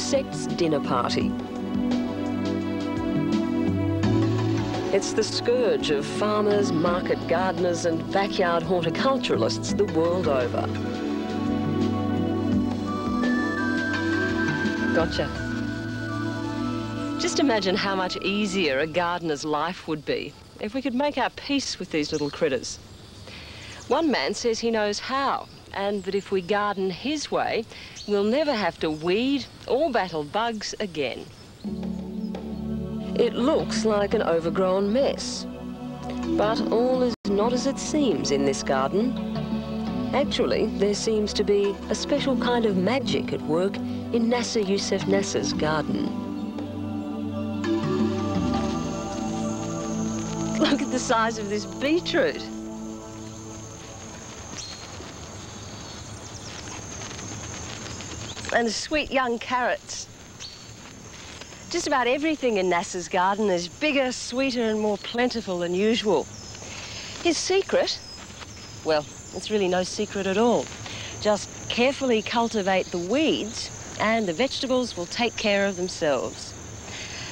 insects dinner party. It's the scourge of farmers, market gardeners and backyard horticulturalists the world over. Gotcha. Just imagine how much easier a gardener's life would be if we could make our peace with these little critters. One man says he knows how, and that if we garden his way, we'll never have to weed or battle bugs again. It looks like an overgrown mess, but all is not as it seems in this garden. Actually, there seems to be a special kind of magic at work in Nasser Youssef Nasser's garden. Look at the size of this beetroot. And the sweet young carrots. Just about everything in Nasser's garden is bigger, sweeter and more plentiful than usual. His secret? Well, it's really no secret at all. Just carefully cultivate the weeds and the vegetables will take care of themselves.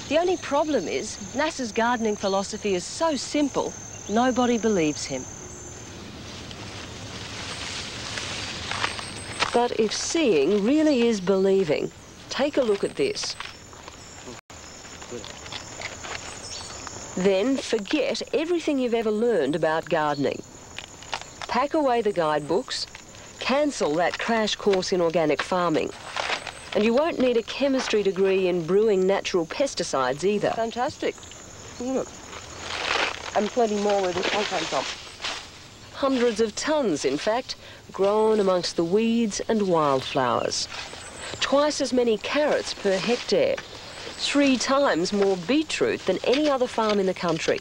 The only problem is Nasser's gardening philosophy is so simple, nobody believes him. But if seeing really is believing, take a look at this. Then forget everything you've ever learned about gardening. Pack away the guidebooks, cancel that crash course in organic farming, and you won't need a chemistry degree in brewing natural pesticides either. Fantastic. And plenty more where this one came from. Hundreds of tons, in fact, grown amongst the weeds and wildflowers. Twice as many carrots per hectare. 3 times more beetroot than any other farm in the country,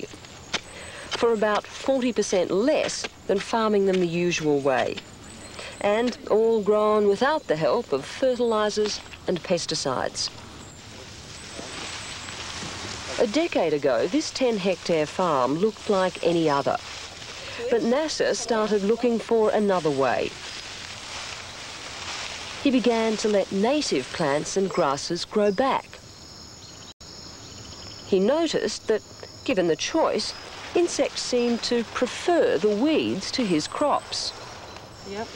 for about 40% less than farming them the usual way, and all grown without the help of fertilisers and pesticides. A decade ago, this 10-hectare farm looked like any other, but Nasser started looking for another way. He began to let native plants and grasses grow back. He noticed that, given the choice, insects seemed to prefer the weeds to his crops. Yep,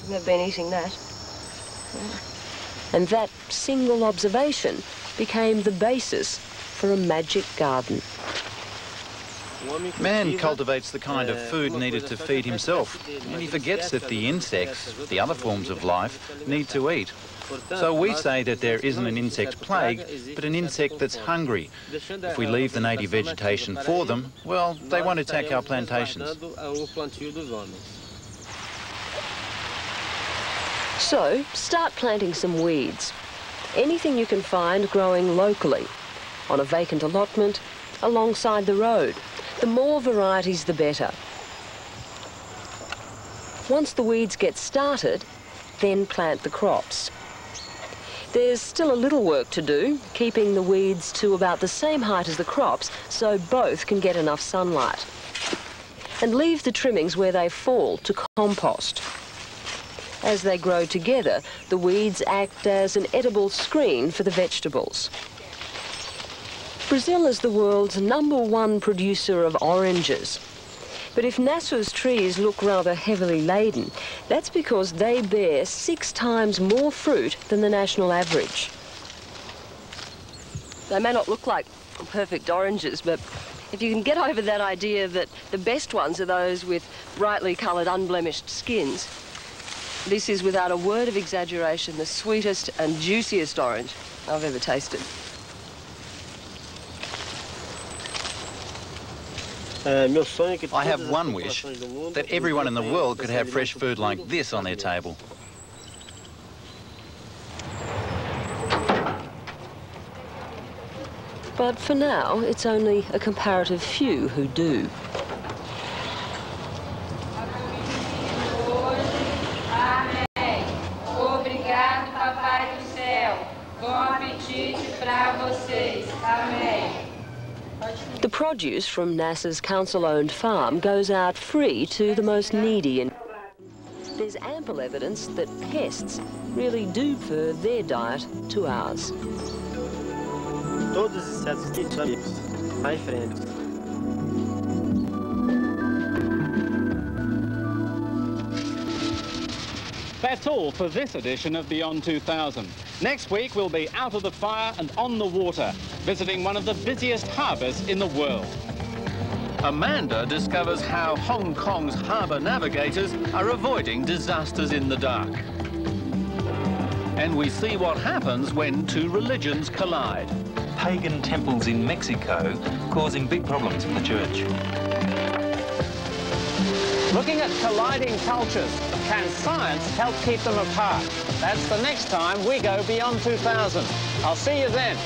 they've been eating that. Yeah. And that single observation became the basis for a magic garden. Man cultivates the kind of food needed to feed himself, and he forgets that the insects, the other forms of life, need to eat. So we say that there isn't an insect plague, but an insect that's hungry. If we leave the native vegetation for them, well, they won't attack our plantations. So, start planting some weeds. Anything you can find growing locally, on a vacant allotment, alongside the road. The more varieties, the better. Once the weeds get started, then plant the crops. There's still a little work to do, keeping the weeds to about the same height as the crops so both can get enough sunlight. And leave the trimmings where they fall to compost. As they grow together, the weeds act as an edible screen for the vegetables. Brazil is the world's #1 producer of oranges. But if Nasser's trees look rather heavily laden, that's because they bear 6 times more fruit than the national average. They may not look like perfect oranges, but if you can get over that idea that the best ones are those with brightly coloured, unblemished skins, this is, without a word of exaggeration, the sweetest and juiciest orange I've ever tasted. I have one wish, that everyone in the world could have fresh food like this on their table. But for now, it's only a comparative few who do. Obrigado, Papai do Céu. Bom apetite para vocês. Amém. The produce from Nasser's council-owned farm goes out free to the most needy. there's ample evidence that pests really do prefer their diet to ours. Todos os insetos aqui são amigos. Vai em frente. That's all for this edition of Beyond 2000. Next week, we'll be out of the fire and on the water, visiting one of the busiest harbours in the world. Amanda discovers how Hong Kong's harbour navigators are avoiding disasters in the dark. And we see what happens when two religions collide. Pagan temples in Mexico causing big problems for the church. Looking at colliding cultures, can science help keep them apart? That's the next time we go Beyond 2000. I'll see you then.